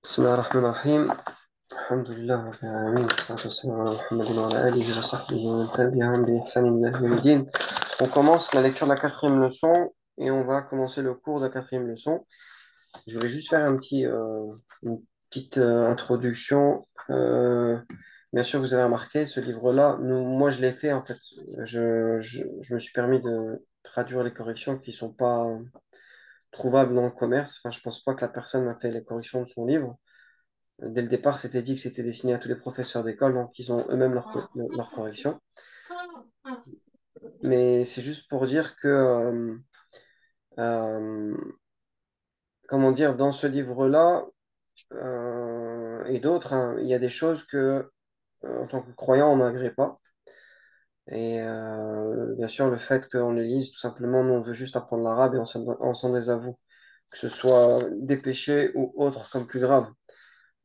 بسم الله الرحمن الرحيم. الحمد لله رب العالمين والصلاة والسلام على محمد وعلى آله وصحبه ومن تبعهم بإحسان إلى يوم الدين. On commence la lecture de la quatrième leçon et on va commencer le cours de la quatrième leçon. Je voulais juste faire une petite introduction. Bien sûr, vous avez remarqué ce livre-là. Moi, je l'ai fait en fait. Je me suis permis de traduire les corrections qui ne sont pas trouvables dans le commerce. Enfin, je ne pense pas que la personne a fait les corrections de son livre. Dès le départ, c'était dit que c'était destiné à tous les professeurs d'école, donc ils ont eux-mêmes leur correction. Mais c'est juste pour dire que, euh, comment dire, dans ce livre-là et d'autres, hein, il y a des choses que, en tant que croyant, on n'agrée pas. Et bien sûr, le fait qu'on les lise, tout simplement, nous, on veut juste apprendre l'arabe et on s'en désavoue, que ce soit des péchés ou autres comme plus grave.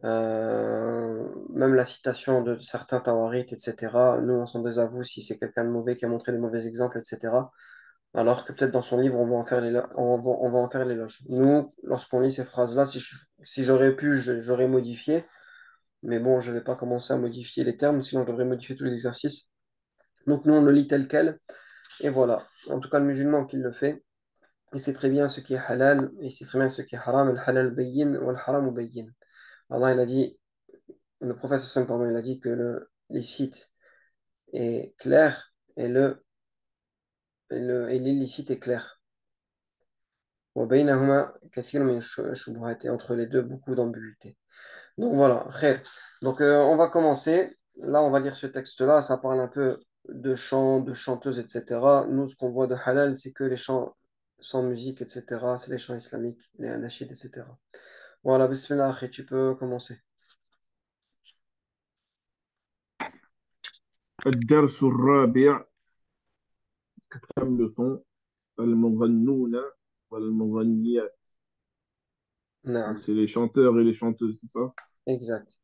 Même la citation de certains Tawarites, etc. Nous, on s'en désavoue si c'est quelqu'un de mauvais qui a montré des mauvais exemples, etc. Alors que peut-être dans son livre, on va en faire on va en faire l'éloge. Nous, lorsqu'on lit ces phrases-là, si j'aurais pu, j'aurais modifié. Mais bon, je ne vais pas commencer à modifier les termes, sinon je devrais modifier tous les exercices. Donc nous, on le lit tel quel. Et voilà. En tout cas, le musulman qui le fait, il sait très bien ce qui est halal, et il sait très bien ce qui est haram. Le halal bayyin, ou le haram bayyin. Allah, il a dit, le prophète sallam, pardon, il a dit que le licite est clair et l'illicite est clair. وبينهما كثير من الشبهات. Et entre les deux, beaucoup d'ambiguïté. Donc voilà, khair. Donc on va commencer. Là, on va lire ce texte-là. Ça parle un peu de chants, de chanteuses, etc. Nous, ce qu'on voit de halal, c'est que les chants sans musique, etc. C'est les chants islamiques, les anachid, etc. Voilà, bismillah, akhi, tu peux commencer. الدرس الرابع كم leçon المغنون والمغنيات. Donc نعم. c'est les chanteurs et les chanteuses, c'est ça. Exact.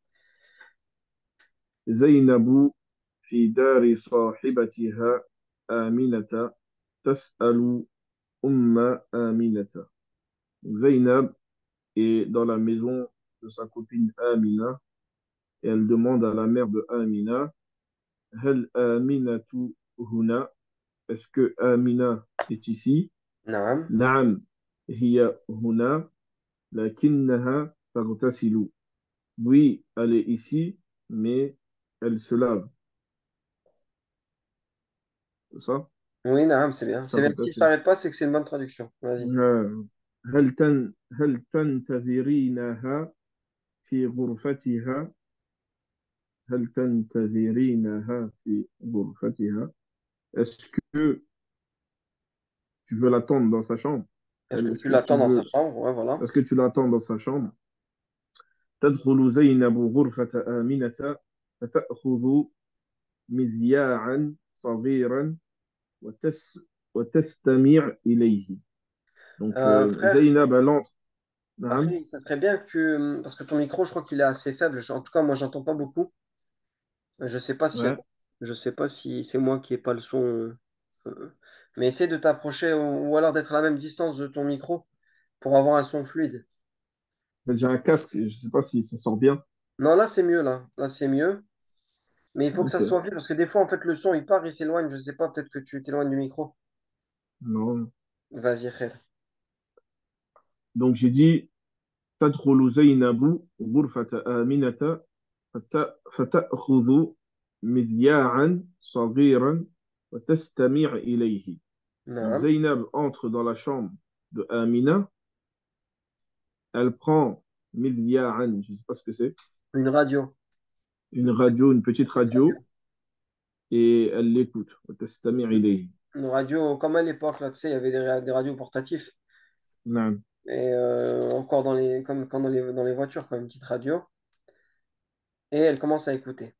زينب في دار صاحبتها آمنة تسأل أم آمنة. Donc, Zainab est dans la maison de sa copine Amina et elle demande à la mère de Amina هل آمنة هنا. Est-ce que Amina est ici. نعم. نعم هي هنا لكنها تغتسل. Oui, elle est ici, mais elle se lave. C'est ça? Oui, نعم, c'est bien. C'est bien. Si je تغتسل. t'arrête pas, c'est que c'est une bonne traduction. Vas-y. هل تنتظرينها في غرفتها. هل تنتظرينها في غرفتها. Est-ce que tu veux l'attendre dans sa chambre? Est-ce que Est-ce tu que tu l'attends dans sa veux, chambre? Ouais, voilà. est-ce que tu l'attends dans sa chambre? تدخل زينب غرفة آمنة فتأخذ مذياعا صغيرا وتس وتستمع إليه. Donc, Frère, Zainab, elle entre. نعم. après, ça serait bien que tu... Parce que ton micro, je crois qu'il est assez faible. En tout cas, moi, j'entends pas beaucoup. Je sais pas si... Ouais. Je sais pas si c'est moi qui ai pas le son. Mais essaie de t'approcher ou alors d'être à la même distance de ton micro pour avoir un son fluide. Mais j'ai un casque, je sais pas si ça sort bien. Non, là, c'est mieux, là. Là, c'est mieux. Mais il faut que ça Ok. soit vite parce que des fois, en fait, le son, il part, il s'éloigne. Je sais pas, peut-être que tu t'éloignes du micro. Non. Vas-y, frère. Donc, j'ai dit تدخل زينب غرفة آمنة فتأخذ مذياعا صغيرا وتستمع إليه. Donc, Non. Zainab entre dans la chambre de Amina. Elle prend مذياعا, je sais pas ce que c'est, Une radio. une radio, une petite radio, et elle l'écoute. وتستمع إليه. Une radio, comme à l'époque, là, tu sais, il y avait des radios portatifs. نعم. Et encore comme dans les voitures, quoi, une petite radio. Et elle commence à l'écouter.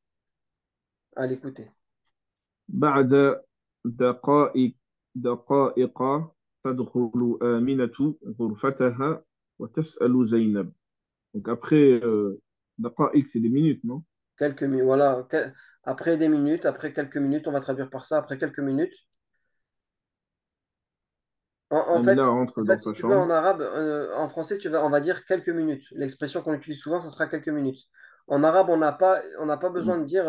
بعد دقائق دقائق تدخل آمنة غرفتها وتسأل زينب. Donc après, دقائق, c'est des minutes, non? Quelques minutes, voilà. Après des minutes, après quelques minutes, on va traduire par ça. Après quelques minutes, En fait, Amina rentre dans si sa tu veux, en chambre. arabe, en français, on va dire quelques minutes. L'expression qu'on utilise souvent, ce sera quelques minutes. En arabe, on n'a pas besoin de dire.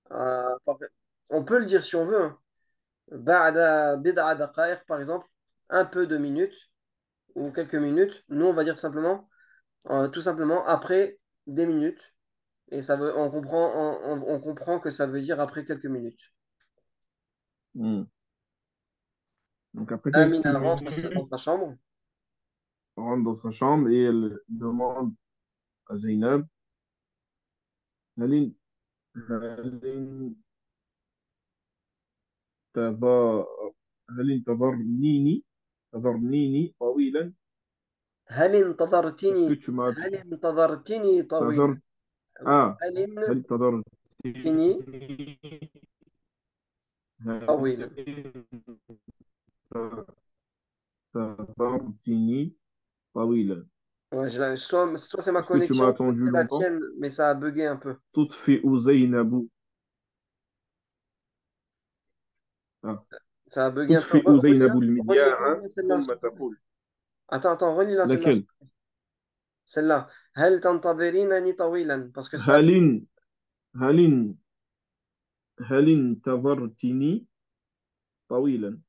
Enfin, on peut le dire si on veut, hein. Ba'da bid'a daqa'iq, par exemple, un peu de minutes ou quelques minutes. Nous, on va dire tout simplement après des minutes. Et on comprend que ça veut dire après quelques minutes. Hmm. Donc après quelques Amina rentre dans minutes, sa chambre. elle rentre dans sa chambre et elle demande à Zainab, هل هل انتظر هل انتظرنيني طويلا. هل Est-ce que انتظرتني tu m'as هل انتظرتني طويلا. انتظرت هل هل انتظرتني هل طويلا. انتظرتني طويلا. Ouais, soit c'est ma Est-ce que tu m'as connexion, soit attendu c'est la longtemps. tienne, mais ça a bugué un peu. تطفئ زينب آه. Ça a bugué un peu. تطفئ زينب المذياع Relis-la celle-là, s'il ثم te plaît. تقول. Attends, relis-la celle-là. laquelle Celle-là. هل تنتظرينني طويلا parce que ça. هل هل هل انتظرتني طويلا.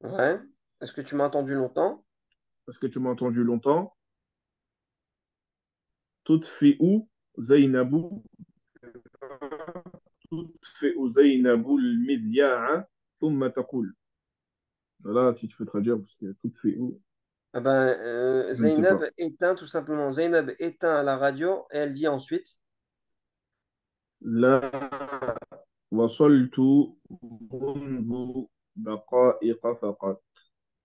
Ouais. Est-ce que tu m'as entendu longtemps? Est-ce que tu m'as entendu longtemps. تطفئ زينب تطفئ زينب المذياع ثم تقول. Voilà, si tu peux traduire, parce que تطفئ, Ah ben, je ne sais Zainab pas. éteint tout simplement. Zainab éteint la radio et elle dit ensuite. لا وصلت منذ دقائق فقط.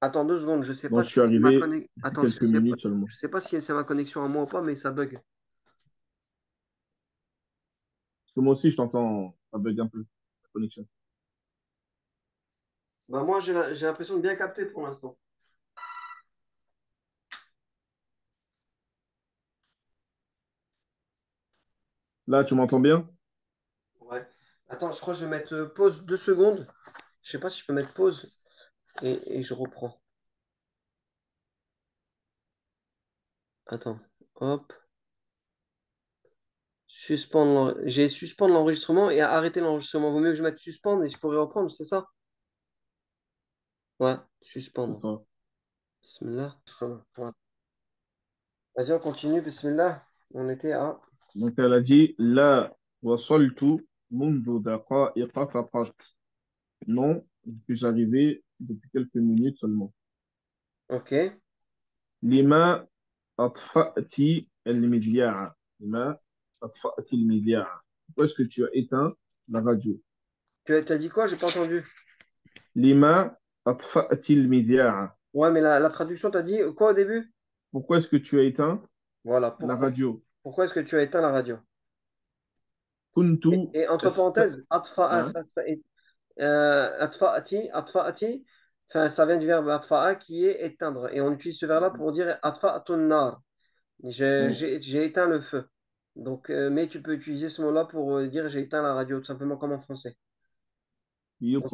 Attends 2 secondes, je sais Donc, pas je suis si c'est ma arrivé connexion. depuis Attends, quelques minutes seulement. je sais pas si c'est ma connexion à moi ou pas, mais ça bug. Parce que moi aussi, je t'entends, ça bug un peu, la connexion. Bah moi, j'ai l'impression de bien capter pour l'instant. Là, tu m'entends bien? Ouais. Attends, je crois que je vais mettre pause 2 secondes. Je sais pas si je peux mettre pause et je reprends. Attends, hop. J'ai suspendre l'enregistrement et arrêter l'enregistrement. Vaut mieux que je mette suspendre et je pourrais reprendre, c'est ça? Ouais, C'est suspendre. ça. Bismillah. Ouais. Vas-y, on continue. Bismillah. On était à. Donc, elle a dit, لا وصلت منذ دقائق فقط. Non, je suis arrivé depuis quelques minutes seulement. Ok. لما أطفأت المذياع. لما أطفأت المذياع. Pourquoi est-ce que tu as éteint la radio? Tu as dit quoi? J'ai pas entendu. لما أطفأت المذياع. Ouais, mais la traduction, t'as dit quoi au début? Pourquoi est-ce que tu as éteint Voilà, la pourquoi? radio? Pourquoi est-ce que tu as éteint la radio? كنت Et entre أست... parenthèses, atfa'a, hein? atfa'ati, enfin, ça vient du verbe atfa'a qui est éteindre. Et on utilise ce verbe-là pour dire atfa'atun nar. Hmm. J'ai éteint le feu. Donc, mais tu peux utiliser ce mot-là pour dire j'ai éteint la radio, tout simplement comme en français. Donc,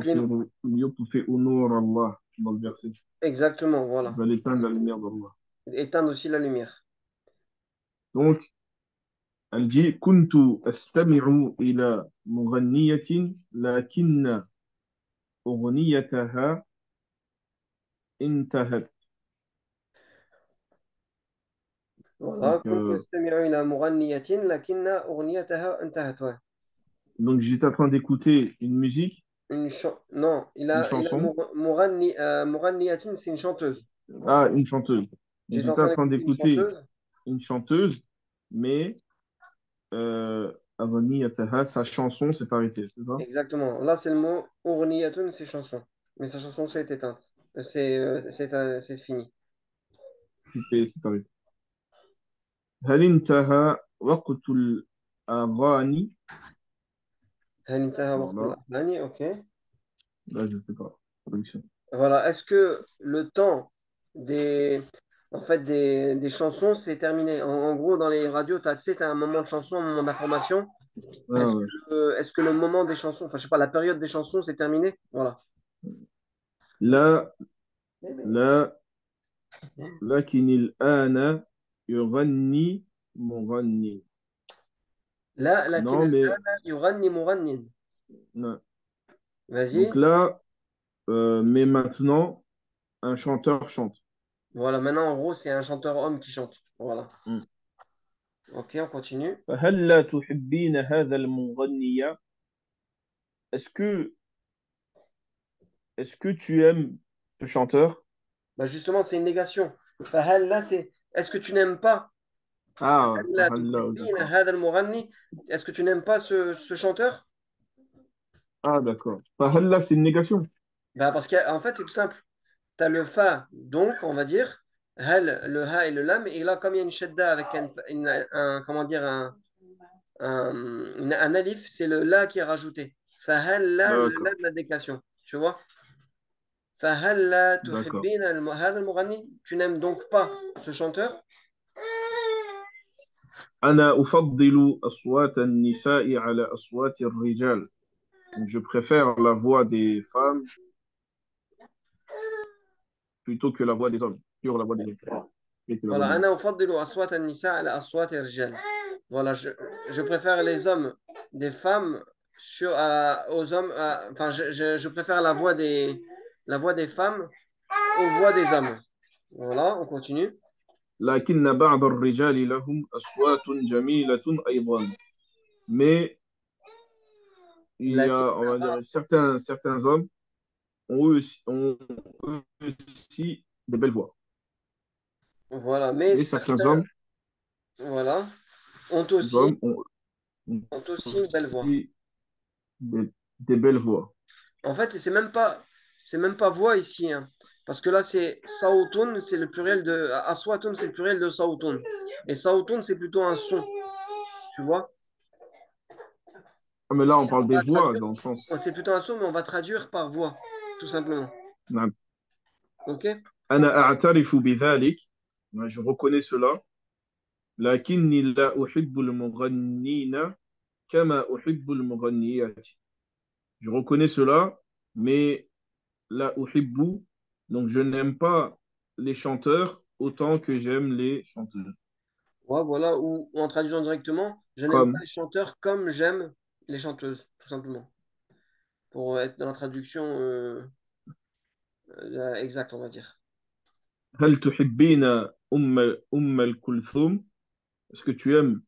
يطفئ نور الله dans le verset. exactement, Il voilà. va l'éteindre la lumière d'Allah. Éteindre aussi la lumière. Donc, elle dit كنت أستمع إلى مغنية لكن أغنيتها انتهت. Voilà. Donc, كنت أستمع إلى مغنية لكن أغنيتها انتهت. Ouais. donc j'étais en train d'écouter une musique, Non, une il a chanson. Mouraniatine, c'est une chanteuse. Ah, une chanteuse. Donc, J'étais en j'étais en train train d'écouter une d'écouter chanteuse. une chanteuse, mais أغنيتها, sa chanson s'est arrêtée, c'est ça? Exactement. Là, c'est le mot Ourniatun, c'est chanson. Mais sa chanson s'est éteinte. C'est fini. C'est arrêté. هل انتهى وقت الأغاني؟ هل انتهى Alors وقت là, الأغاني. Ok. là, je sais pas. Traduction. Voilà. Est-ce que le temps des, en fait, des chansons, c'est terminé? En gros, dans les radios, tu sais, tu as un moment de chanson, un moment d'information. Ah, ouais. Est-ce que le moment des chansons, enfin, je sais pas, la période des chansons, c'est terminé? Voilà. لا Mais- لا لكن الآن يغني مغني. لا لكن Non, mais الآن يغني مغنٍ. non. Donc Vas-y. là, mais maintenant, un chanteur chante. Voilà, maintenant en gros, c'est un chanteur homme qui chante. Voilà. Hmm. Ok, on continue. فهل تحبين هذا المغني؟ Est-ce que, est-ce que tu aimes ce chanteur? Bah justement, c'est une négation. فهل là, c'est est-ce que tu n'aimes pas Ah, هل لا فهل, تحبين d'accord. هذا المغني. Est-ce que tu n'aimes pas ce chanteur? Ah, d'accord. فهل, c'est une négation. Bah parce qu'en fait, c'est tout simple. Tu as le fa, donc, on va dire, hal, le ha et le lam, et là, comme il y a une shadda avec comment dire, un alif, c'est le la qui est rajouté. Fahal la, le la D'accord, de la déclaration. Tu vois? Fahal la d'accord. tuhibbin hada al-mughani. Tu n'aimes donc pas ce chanteur? أنا أفضل أصوات النساء على أصوات الرجال. Donc, je préfère la voix des femmes plutôt que la voix des hommes. Sur la voix des hommes. Plutôt que la voix Voilà, des hommes. ana ufaddilu aswat an-nisa ala aswat ar-rijal. Voilà, je préfère les hommes des femmes aux hommes, enfin, je préfère la voix des femmes aux voix des hommes. Voilà, on continue. لكن بعض الرجال لهم أصوات جميلة أيضا. Mais il y Lakin a, on va dire, naba. certains hommes ont eux aussi des belles voix. Voilà, mais Mais certains certains, voilà, ont aussi, hommes ont ont aussi une belle voix. aussi des belles voix. En fait, c'est même pas voix ici, hein, parce que là, c'est saoutun, c'est le pluriel de, aswatun, c'est le pluriel de saoutun. Et saoutun, c'est plutôt un son, tu vois. Ah, mais là, on Et parle on des va voix traduire, dans le sens. c'est plutôt un son, mais on va traduire par voix, tout simplement. نعم. Ok? أنا أعترف بذلك. Je reconnais cela. لكني لا أحب المغنين كما أحب المغنيات. Je reconnais cela, mais la uhibbu, donc je n'aime pas les chanteurs autant que j'aime les chanteuses. Ouais, voilà, ou en traduisant directement, je n'aime pas Comme les chanteurs comme j'aime les chanteuses, tout simplement. Pour être dans la traduction exacte, on va dire. هل تحبين أم الكلثوم? Est-ce que tu aimes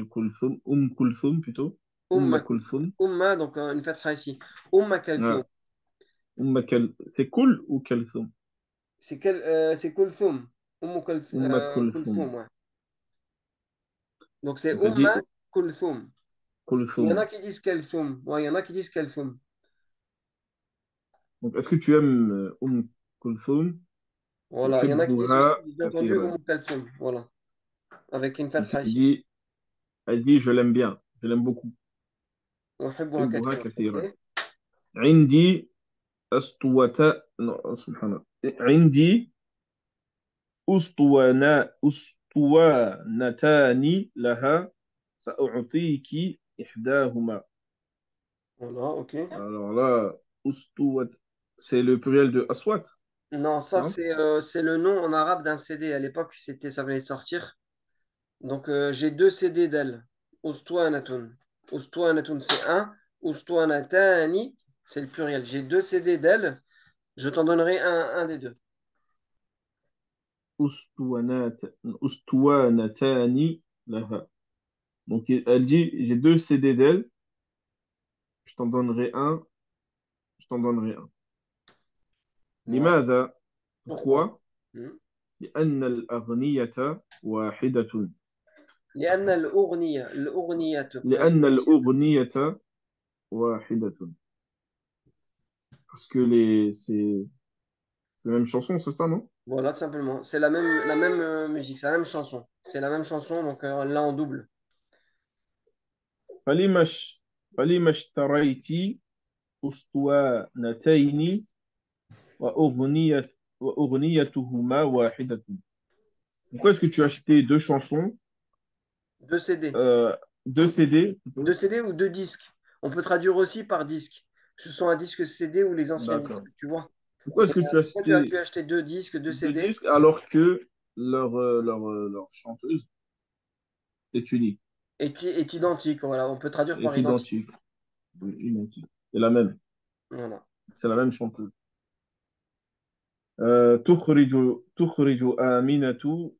كلثوم plutôt Umma Kulthum. كلثوم. Umma, donc une fatha ici. Umma Kalthum. Ah, c'est cool ou كلثوم? C'est Kulthum. كلثوم. Kulthum, ouais. Donc c'est On peut dire Umma Kulthum. Il y en a كلثوم. qui disent Kalthum. Ouais, il y en a qui disent Kalthum. Donc est-ce que tu aimes كلثوم? Voilà, il y en a qui disent aussi, أحبها j'ai entendu كثيرا. Kalthum. Voilà, avec une Donc fatha elle ici. dit, je l'aime bien, je l'aime beaucoup. أحبها أحبها كثيرا. كثيرا. Ok. عندي أسطوة سبحان الله. عندي أسطوانتان لها سأعطيك إحداهما. Voilà, ok. Alors là, أسطوة, c'est le pluriel de Aswat, Non, ça non? c'est le nom en arabe d'un CD. À l'époque, ça venait de sortir. Donc j'ai deux CD d'elle. Ustuanatun. Ustuanatun, c'est un. Ustuanatani, c'est le pluriel. J'ai deux CD d'elle. Je t'en donnerai un des deux. أسطوانات أسطوانتان لها. Donc elle dit, j'ai deux CD d'elle, je t'en donnerai un, je t'en donnerai un. Voilà. لماذا? Pourquoi? Pourquoi? Hmm. لأن الأغنية واحدة. لأن الأغنية لأن الأغنية واحدة. Parce que c'est la même chanson, c'est ça, non? voilà, tout simplement. C'est la même musique, c'est la même chanson. C'est la même chanson, donc là en double. فلما اش- فلما اشتريت أسطوانتين وأغنية وأغنيتهما واحدة. Pourquoi est-ce que tu as acheté deux chansons, Deux CD. deux CD Deux plutôt? CD ou deux disques. On peut traduire aussi par disque. ce sont un disque CD ou les anciens D'accord. disques, tu vois. Pourquoi est-ce que tu as Pourquoi tu cité as acheté deux disques, deux deux CD disques alors que leur chanteuse est unique, est identique. Voilà, on peut traduire par est identique. identique, oui, identique. C'est la même. Voilà. C'est la même chanteuse. تخرج آمنة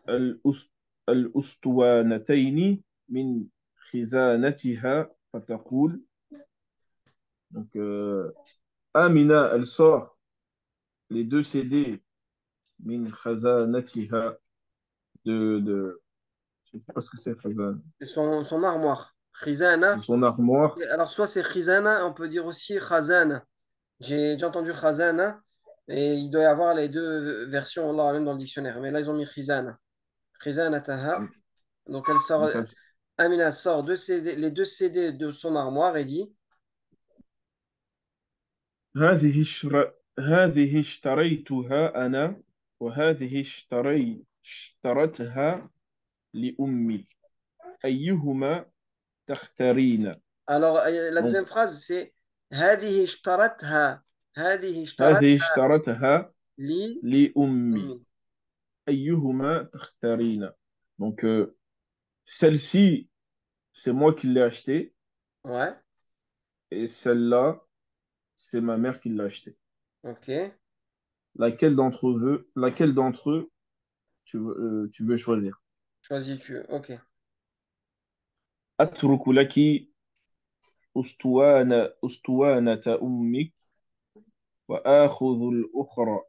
الأس- الأسطوانتين من خزانتها فتقول. Donc, Amina, elle sort les deux CD min khazanatiha je sais pas ce que c'est khazan, Son armoire. de Khizana. son armoire. Alors, soit c'est Khizana, on peut dire aussi Khazana. J'ai déjà entendu Khazana et il doit y avoir les deux versions Allah alam, dans le dictionnaire. Mais là, ils ont mis Khizana. Khizana Taha. Donc, elle sort, Donc, Amina sort les deux CD de son armoire et dit هذه اشتريتها أنا وهذه اشترتها لأمي أيهما تختارين. alors, la Donc, deuxième phrase, c'est هذه اشترتها هذه هذه اشترتها اشترتها لي لأمي أمي. أيهما تختارين. Donc, celle-ci, c'est moi qui l'ai achetée Ouais, et celle-là, c'est ma mère qui l'a achetée. ok. Laquelle d'entre eux tu veux choisir? Choisis-tu. Ok. أترك لك أسطوانة أمك وآخذ الأخرى.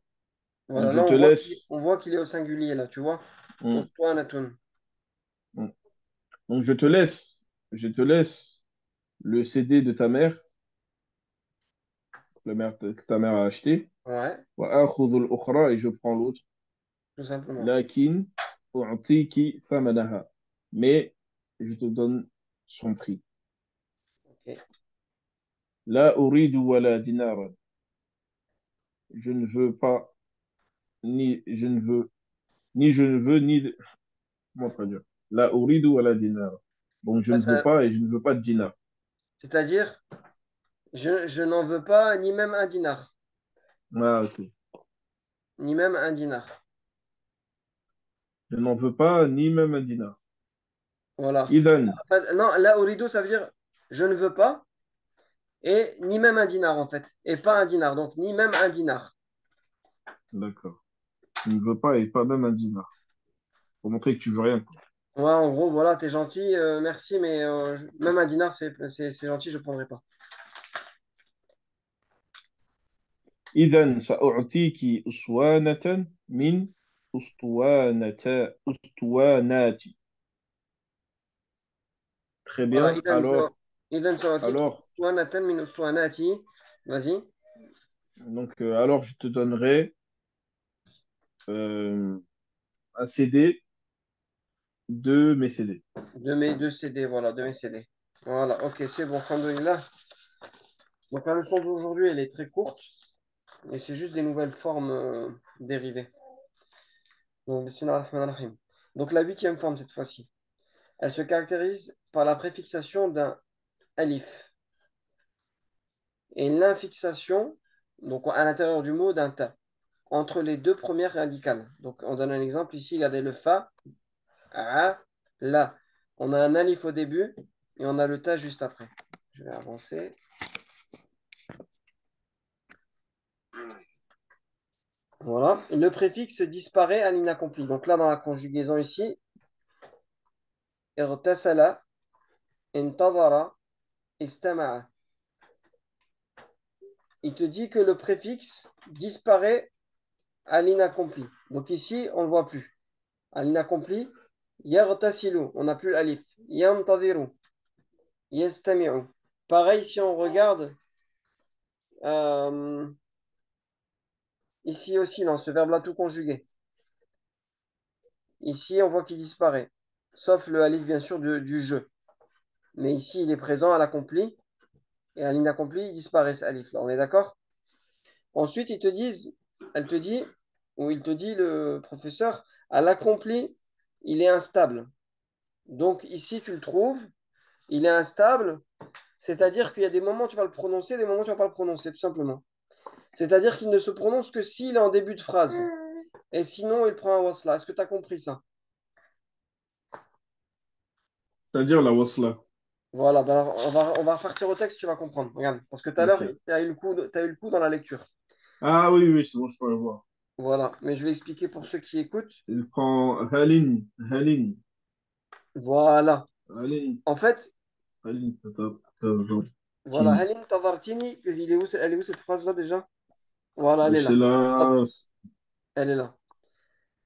Donc Voilà, je là, te laisse, on voit qu'il est au singulier, là, tu vois. hmm, Ustuanatun. hmm. Donc je te laisse le CD de ta mère, que ta mère a acheté. Ouais, وآخذ الأخرى et je prends l'autre. tout simplement. لكن أعطيك ثمنها. Mais je te donne son prix. Ok. لا أريد ولا دينارا. Je ne veux pas, ni je ne veux, comment traduire? لا أريد ولا دينارا. Donc je Ah, ne veux pas et je ne veux pas de dinar. c'est-à-dire, je n'en veux pas ni même un dinar. Ah, ok. Ni même un dinar. Je n'en veux pas ni même un dinar. Voilà. Idan, En fait, non, là, rideau, ça veut dire je ne veux pas et ni même un dinar, en fait. Et pas un dinar. Donc, ni même un dinar. d'accord. Je ne veux pas et pas même un dinar. Pour montrer que tu veux rien, quoi. Ouais, en gros, voilà, t'es gentil, merci, mais même un dinar, c'est gentil, je ne prendrai pas. إذا سأعطيك أسوانة من أسطواناتي. Très Voilà, bien. إذن سأعطيك Alors, أسطوانة من أسطواناتي. Vas-y. donc, alors, je te donnerai euh, un CD de mes CD. De mes deux CD, voilà, de mes CD. Voilà, ok, c'est bon, alhamdoulilah. Donc la leçon d'aujourd'hui, elle est très courte et c'est juste des nouvelles formes dérivées. Donc, bismillah ar-Rahman ar-Rahim. Donc la huitième forme cette fois-ci, elle se caractérise par la préfixation d'un alif et l'infixation, donc à l'intérieur du mot d'un ta, entre les deux premières radicales. Donc on donne un exemple ici, regardez le fa, a, la. On a un alif au début et on a le ta juste après. Je vais avancer. Voilà. Le préfixe disparaît à l'inaccompli. Donc là, dans la conjugaison ici, irtasala, intadara, istama'a. Il te dit que le préfixe disparaît à l'inaccompli. Donc ici, on ne le voit plus. À l'inaccompli, yartasilu, on n'a plus l'alif. Yantadiru, yastami'u. Pareil, si on regarde euh, ici aussi, dans ce verbe-là tout conjugué. Ici, on voit qu'il disparaît. Sauf le alif, bien sûr, du jeu. Mais ici, il est présent à l'accompli. Et à l'inaccompli, il disparaît ce alif là. On est d'accord? Ensuite, elle te dit, ou il te dit, le professeur, à l'accompli, il est instable. Donc ici, tu le trouves, il est instable C'est-à-dire qu'il y a des moments où tu vas le prononcer, des moments où tu ne vas pas le prononcer, tout simplement. C'est-à-dire qu'il ne se prononce que s'il est en début de phrase. Et sinon, il prend un wasla. Est-ce que tu as compris ça? C'est-à-dire la wasla. Voilà, ben alors, on va repartir au texte, tu vas comprendre. Regarde, parce que tout à l'heure, Ok. tu as eu le coup, t'as eu le coup dans la lecture. Ah oui, oui, c'est bon, je peux le voir. Voilà, mais je vais expliquer pour ceux qui écoutent. Il prend Halin, Halin, Voilà. Halin, En fait, Halin, voilà. Tini. Halim tadartini, elle est où cette phrase-là déjà? Voilà, elle est C'est là. Hop, là. elle est là.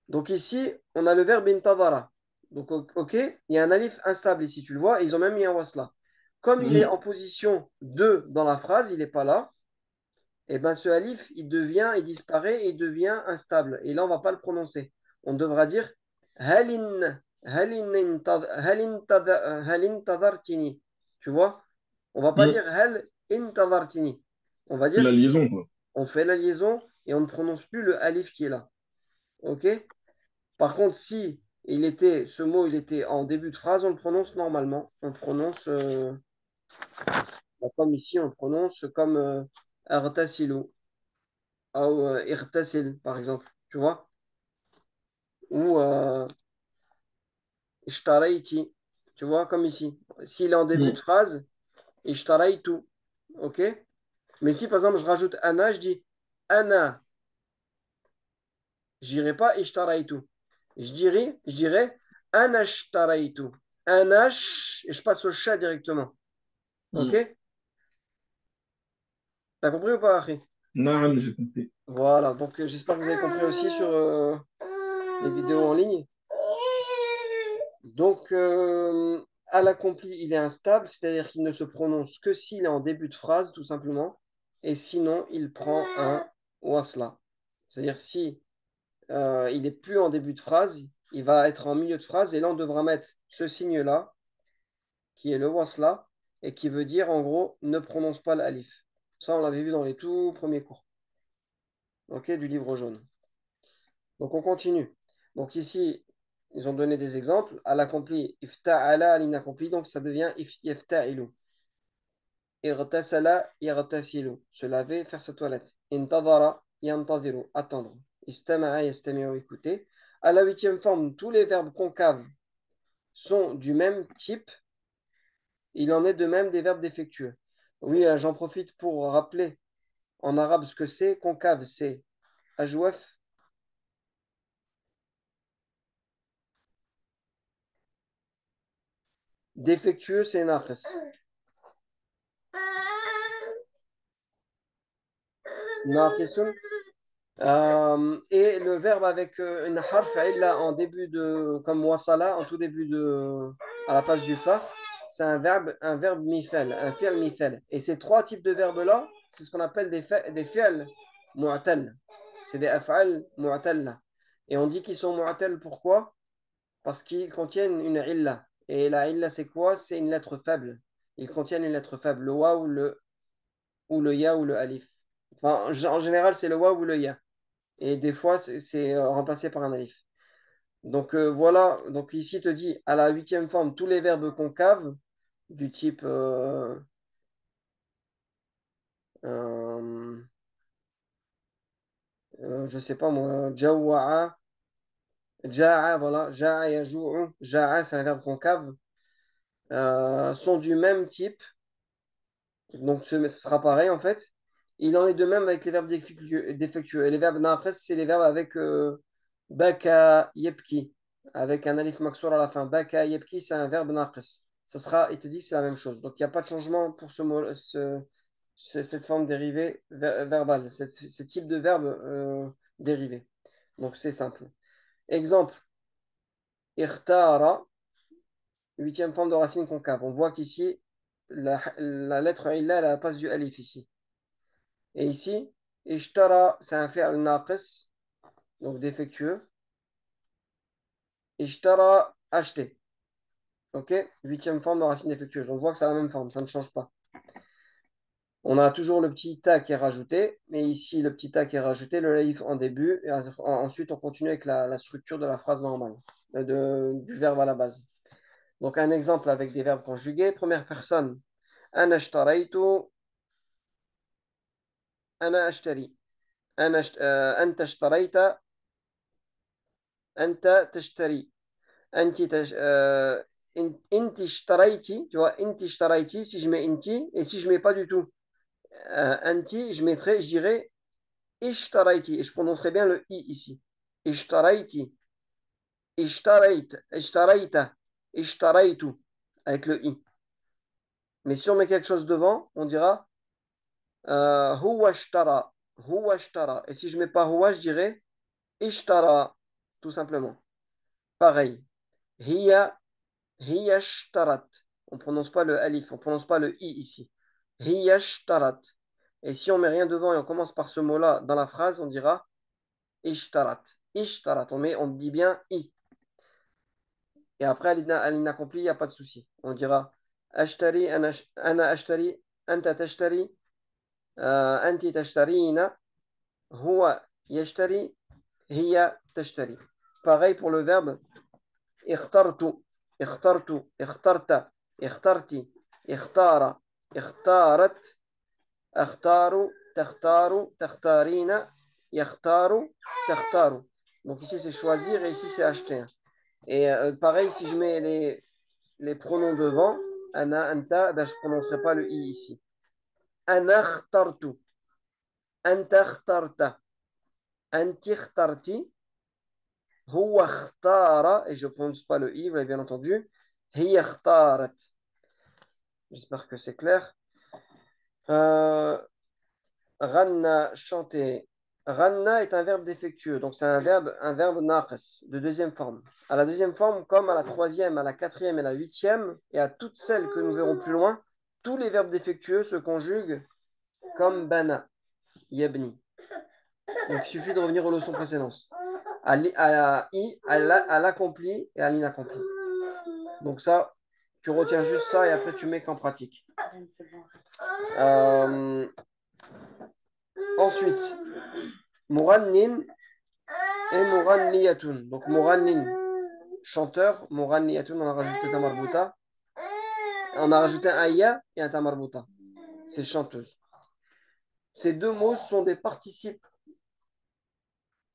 Donc ici, on a le verbe intadara. Donc, ok, il y a un alif instable ici, tu le vois, et ils ont même mis un wasla. Comme il est Hmm, en position 2 dans la phrase, il n'est pas là, et ben ce alif, il disparaît et il devient instable. Et là, on ne va pas le prononcer. On devra dire halin, halin tadartini. Tu vois? On ne va pas hmm. dire hal intadartini. On va C'est dire, la liaison, quoi. on fait la liaison et on ne prononce plus le alif qui est là. Ok? Par contre, si ce mot, il était en début de phrase, on le prononce normalement. On prononce, comme ici, on prononce comme artasilu ou irtasil, par exemple. Tu vois? Ou ishtaraiti. Tu vois, comme ici. S'il est en début de Hmm, phrase, ishtaraitu. Ok? Mais si, par exemple, je rajoute ana, je dis ana, j'irai pas ishtaraitu. Je dirais ana ishtaraitu. Ana, et je passe au chat directement. hmm. Ok? T'as compris ou pas, Harry? Naam, j'ai compris. Voilà, donc j'espère que vous avez compris aussi sur les vidéos en ligne. Donc, à l'accompli, il est instable, c'est-à-dire qu'il ne se prononce que s'il est en début de phrase, tout simplement, et sinon, il prend un wasla. C'est-à-dire si il n'est plus en début de phrase, il va être en milieu de phrase, et là, on devra mettre ce signe-là, qui est le wasla, et qui veut dire, en gros, ne prononce pas l'alif. Ça, on l'avait vu dans les tout premiers cours, ok, du livre jaune. Donc on continue. Donc ici, ils ont donné des exemples. À l'accompli, ifta'ala, à l'inaccompli, donc ça devient yafta'ilu. Irtasala, yartasilu. Se laver, faire sa toilette. Intadara, yantadiru, attendre. Istama'a, yastami'u, écouter. À la huitième forme, tous les verbes concaves sont du même type. Il en est de même des verbes défectueux. Oui, j'en profite pour rappeler en arabe ce que c'est. Concave, c'est ajwaf. Défectueux, c'est naqs. Naqisun. Et le verbe avec une harf illa en début de, comme wasala, en tout début de, à la place du fa, c'est un verbe mifel, un fi'l mifel. Et ces trois types de verbes-là, c'est ce qu'on appelle des fi'l mu'tal. C'est des af'al mu'tal. Et on dit qu'ils sont mu'tal pourquoi? Parce qu'ils contiennent une illa. Et la illa, c'est quoi? C'est une lettre faible. Ils contiennent une lettre faible, le wa ou le ya ou le alif. Enfin, en général, c'est le wa ou le ya. Et des fois, c'est remplacé par un alif. Donc voilà, donc ici, il te dit à la huitième forme, tous les verbes concaves du type, euh, je sais pas moi, jawa'a, ja'a, voilà, ja'a yaju'u, ja'a, c'est un verbe concave, sont du même type. Donc, ce sera pareil en fait. Il en est de même avec les verbes défectueux. Et les verbes après, c'est les verbes avec baka, yepki, avec un alif maksour à la fin. Baka, yepki, c'est un verbe naqs. Ça sera, il te dit que c'est la même chose. Donc, il n'y a pas de changement pour ce mot, cette forme dérivée verbale, ce type de verbe dérivé. Donc, c'est simple. Exemple, ikhtara, huitième forme de racine concave. On voit qu'ici, la lettre illa, elle a la place du alif ici. Et ici, ishtara, c'est un fi'l naqis, donc défectueux. Ishtara, acheter. OK? Huitième forme de racine défectueuse. On voit que c'est la même forme, ça ne change pas. On a toujours le petit ta qui est rajouté. Et ici, le petit ta qui est rajouté, le laïf en début. Et ensuite, on continue avec la structure de la phrase normale, du verbe à la base. Donc, un exemple avec des verbes conjugués. Première personne, أنا اشتريت. أنا أشتري. أنت اشتريت. أنت تشتري. أنت أنت اشتريتي. Tu vois, أنت اشتريتي. Si je mets أنت et si je mets pas du tout أنت, je dirais اشتريتي. Et je prononcerai bien le I ici. اشتريتي. اشتريت. اشتريت. Avec le I. Mais si on met quelque chose devant, on dira هو اشترى. هو اشترى. Et si je mets pas هو, je dirais اشترى. Tout simplement. Pareil. هي. هي اشترت. On prononce pas le alif, on prononce pas le I ici. هي اشترت. Et si on met rien devant et on commence par ce mot-là dans la phrase, on dira اشترت. اشترت. On dit bien I. Et après, à l'inaccompli, il n'y a pas de souci. On dira أشتري. أنا أشتري. أنت تشتري. أنت تشترين. هو يشتري. هي تشتري. Pareil pour le verbe اخترت. اخترت. اخترت. اخترتي. اختار. اختارت. أختار. تختار. تختارين. يختار. تختار. Donc ici c'est choisir et ici c'est acheter. Et pareil, si je mets les pronoms devant, ana, anta, ben, je ne prononcerai pas le i ici. Ana اخترت. أنت اخترت. أنت اخترتي. هو اختار. Et je ne prononce pas le i, vous l'avez bien entendu. هي اختارت. J'espère que c'est clair. Euh, Ranna, chanter. Ranna est un verbe défectueux, donc c'est un verbe naqs, de deuxième forme. À la deuxième forme, comme à la troisième, à la quatrième et à la huitième, et à toutes celles que nous verrons plus loin, tous les verbes défectueux se conjuguent comme bana, yabni. Donc il suffit de revenir aux leçons précédentes. À l'accompli et à l'inaccompli. Donc ça, tu retiens juste ça et après tu mets qu'en pratique. Euh, Ensuite, Murannin et Muranniyatun. Donc Murannin, chanteur. Muranniyatun, on a rajouté Tamarbuta. On a rajouté un ya et un Tamarbuta. C'est chanteuse. Ces deux mots sont des participes.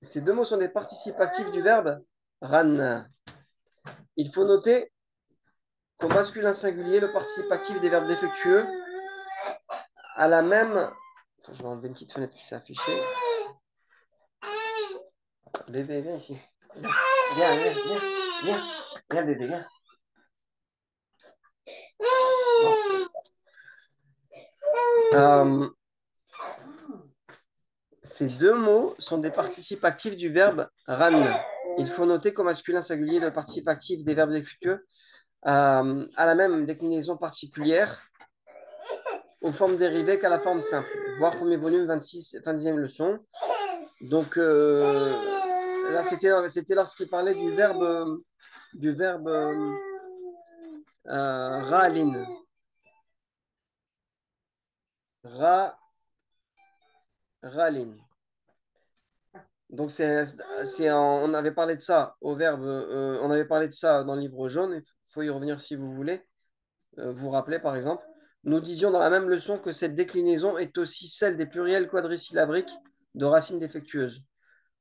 Ces deux mots sont des participes actifs du verbe ranna. Il faut noter qu'au masculin singulier, le participe actif des verbes défectueux a la même. Attends, je vais enlever une petite fenêtre qui s'est affichée. Bébé, viens ici. Viens, viens, viens, viens, viens, viens, bébé, viens. Euh, Ces deux mots sont des participes actifs du verbe ran. Il faut noter qu'au masculin singulier, le participe actif des verbes défectueux a la même déclinaison particulière aux formes dérivées qu'à la forme simple. Voir premier volume 26, 20e leçon. Donc là, c'était lorsqu'il parlait du verbe ralin. Ralin. Donc on avait parlé de ça au verbe, on avait parlé de ça dans le livre jaune. Il faut y revenir si vous voulez. Vous rappeler par exemple. Nous disions dans la même leçon que cette déclinaison est aussi celle des pluriels quadrisyllabriques de racines défectueuses.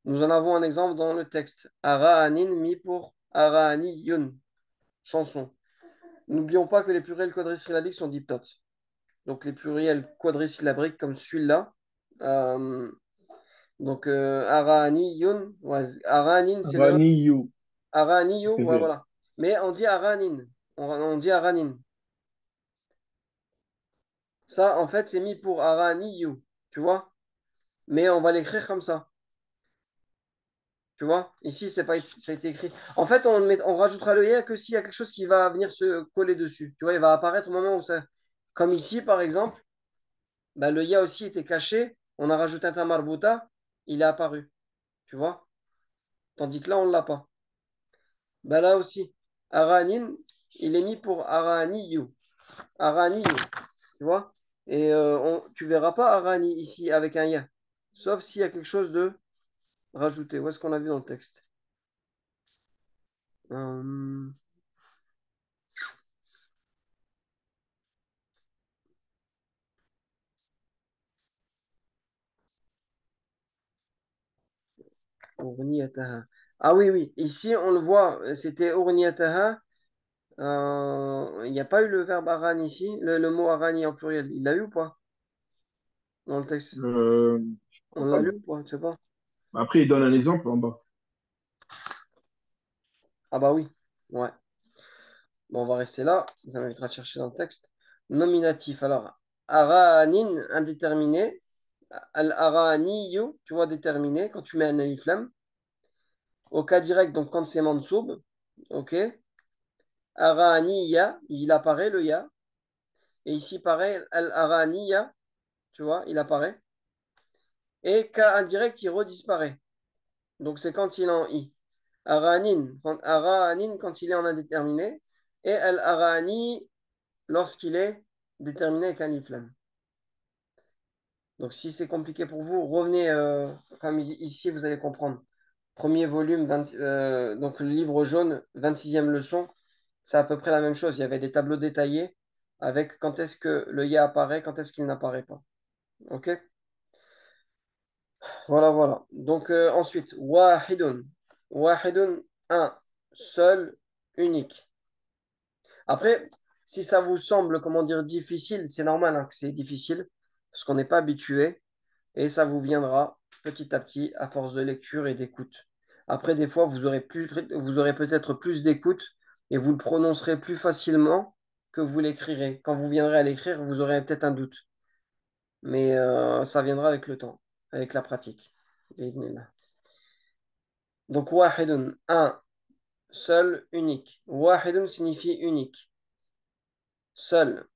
Nous en avons un exemple dans le texte. Araanin mi pour Araaniyun, chanson. N'oublions pas que les pluriels quadrisyllabiques sont diptotes. Donc les pluriels quadrisyllabriques comme celui-là. euh, donc Araaniyun, ouais, Araanin, c'est le Raniyu. Araaniyu, Qu'est-ce que ouais, c'est? voilà. Mais on dit Araanin. On dit Araanin. Ça, en fait, c'est mis pour Araniyu, tu vois? Mais on va l'écrire comme ça, tu vois? Ici, c'est pas, ça a été écrit. En fait, on rajoutera le ya que s'il y a quelque chose qui va venir se coller dessus. Tu vois, il va apparaître au moment où ça. Comme ici, par exemple, bah, le ya aussi était caché. On a rajouté un tamarbuta, il est apparu, tu vois? Tandis que là, on ne l'a pas. Bah, là aussi, Aranin, il est mis pour Araniyu. Araniyu, tu vois? Et tu verras pas Arani ici avec un ya. Sauf s'il y a quelque chose de rajouté. Où est-ce qu'on a vu dans le texte? Euh, Ourniyataha. Ah oui, oui. Ici, on le voit, c'était Ourniyataha. Il n'y a pas eu le verbe aran ici, le mot arani en pluriel. Il l'a eu ou pas dans le texte? Je On crois l'a pas. lu ou pas? Tu sais pas? Après, il donne un exemple en bas. Ah bah oui. Ouais. Bon, on va rester là. Ça m'invitera à chercher dans le texte. Nominatif. Alors, aranin, indéterminé. Al-araniyu, tu vois, déterminé, quand tu mets un alif lam. Au cas direct, donc quand c'est mansoub. OK. Araniya, il apparaît le ya. Et ici, pareil, al-araniya, tu vois, il apparaît. Et cas indirect, il redisparaît. Donc c'est quand il est en i. Aranin, quand il est en indéterminé. Et al-arani, lorsqu'il est déterminé avec un alif lam. Donc, si c'est compliqué pour vous, revenez, comme ici, vous allez comprendre. Premier volume, donc le livre jaune, 26e leçon, c'est à peu près la même chose. Il y avait des tableaux détaillés avec quand est-ce que le ya apparaît, quand est-ce qu'il n'apparaît pas. OK? Voilà, voilà. Donc, ensuite, wahidun. Wahidun, un. Seul, unique. Après, si ça vous semble, comment dire, difficile, c'est normal hein, que c'est difficile, parce qu'on n'est pas habitué. Et ça vous viendra petit à petit à force de lecture et d'écoute. Après, des fois, vous aurez peut-être plus d'écoute et vous le prononcerez plus facilement que vous l'écrirez. Quand vous viendrez à l'écrire, vous aurez peut-être un doute. Mais ça viendra avec le temps, avec la pratique. Bi'idhnillah. Donc, wahidun, un, seul, unique. Wahidun signifie unique, seul.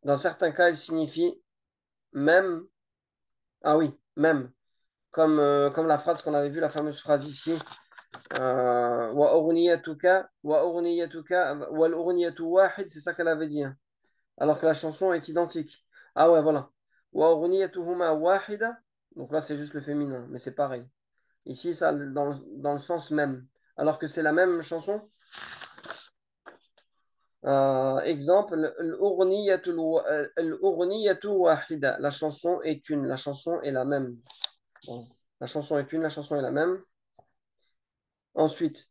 Dans certains cas, il signifie même. Ah oui, même. Comme la phrase qu'on avait vue, la fameuse phrase ici. Wal أغنية واحد, c'est ça qu'elle avait dit, hein. Alors que la chanson est identique. Ah ouais, voilà. Wa أغنيتهما واحدة, donc là c'est juste le féminin, mais c'est pareil. Ici, ça dans le sens même. Alors que c'est la même chanson. Exemple, الأغنية واحدة. La chanson est une, la chanson est la même. Bon. La chanson est une, la chanson est la même. Ensuite,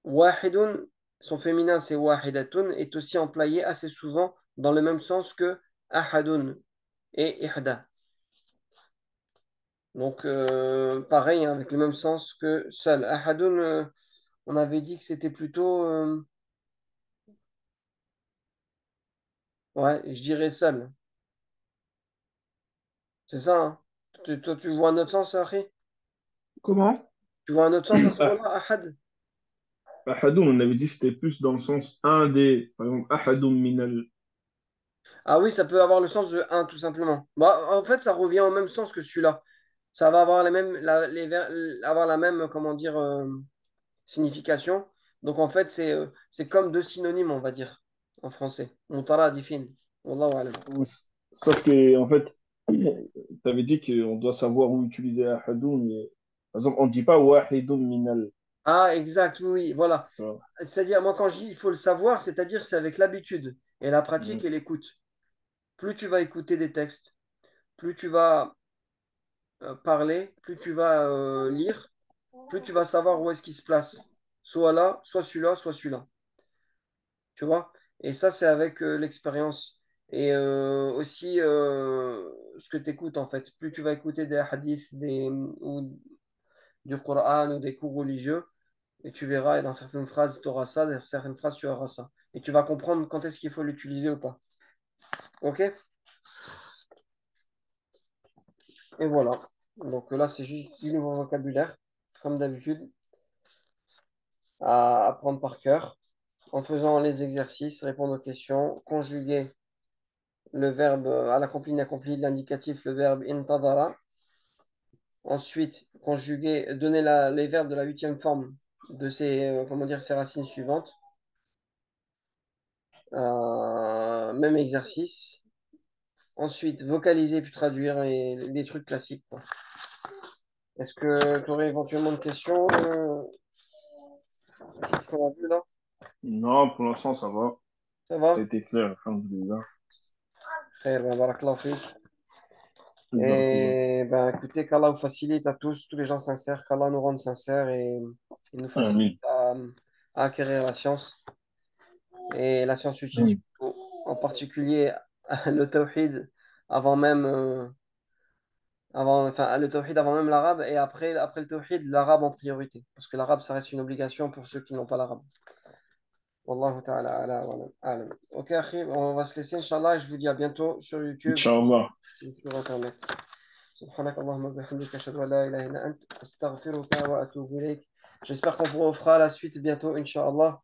wahidun, son féminin c'est wahidatun, est aussi employé assez souvent dans le même sens que ahadun et ihda. Donc, pareil, hein, avec le même sens que seul. Ahadun, on avait dit que c'était plutôt, ouais, je dirais seul. C'est ça, hein. Toi, tu vois un autre sens, Akhi? Comment? Tu vois un autre sens à ce Ah, moment-là, ahad? Ahadoun, on avait dit que c'était plus dans le sens un des. Par exemple, Ahadoun minal. Ah oui, ça peut avoir le sens de un, tout simplement. Bah, en fait, ça revient au même sens que celui-là. Ça va avoir avoir la même, comment dire, signification. Donc en fait, c'est comme deux synonymes, on va dire, en français. Muntara difin. Wallahu alam. Sauf que, en fait, tu avais dit qu'on doit savoir où utiliser Ahadoun. Par exemple, on ne dit pas Wahidoun minal. Ah, exact, oui, oui, voilà. Tu vois. C'est-à-dire, moi, quand je dis il faut le savoir, c'est-à-dire c'est avec l'habitude et la pratique Mhm. et l'écoute. Plus tu vas écouter des textes, plus tu vas parler, plus tu vas lire, plus tu vas savoir où est-ce qu'il se place. Soit là, soit celui-là, soit celui-là. Tu vois? Et ça, c'est avec l'expérience. Et aussi ce que tu écoutes, en fait. Plus tu vas écouter des hadiths ou du Coran ou des cours religieux, et tu verras, et dans certaines phrases, tu auras ça, dans certaines phrases, tu auras ça. Et tu vas comprendre quand est-ce qu'il faut l'utiliser ou pas. OK? Et voilà. Donc là, c'est juste du nouveau vocabulaire, comme d'habitude, à apprendre par cœur, en faisant les exercices, répondre aux questions, conjuguer le verbe à l'accompli inaccompli de l'indicatif, le verbe intadara. Ensuite, conjuguer, donner les verbes de la huitième forme de ces, comment dire, ces racines suivantes. Même exercice. Ensuite, vocaliser puis traduire et des trucs classiques, quoi. Est-ce que tu aurais éventuellement une question sur ce qu'on a vu là? Non, pour l'instant, ça va. Ça va? C'était clair, alhamdoulilah. Khair, ben, barakallahu fik. Barakallah. Et ben, écoutez, qu'Allah vous facilite à tous les gens sincères, qu'Allah nous rende sincères et il nous facilite Amin. à acquérir la science et la science utile, Amin. surtout, en particulier le tawhid avant même, enfin, le tawhid avant même l'arabe et après le tawhid, l'arabe en priorité. Parce que l'arabe, ça reste une obligation pour ceux qui n'ont pas l'arabe. Wallahu ta'ala ala wa a'lam. Ok, akhi, on va se laisser, Inch'Allah, et je vous dis à bientôt sur YouTube Inch'Allah. et sur Internet. سبحانك اللهم وبحمدك أشهد أن لا إله إلا أنت أستغفرك وأتوب إليك. J'espère qu'on vous refera la suite bientôt, Inch'Allah.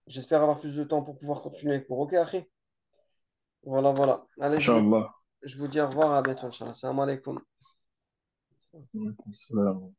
J'espère avoir plus de temps pour pouvoir continuer les cours. Ok, Akhi? Voilà, voilà. Allez, Inch'Allah. je vous dis au revoir, à bientôt, Inch'Allah. Salam alaikum. Wa alaikum salam.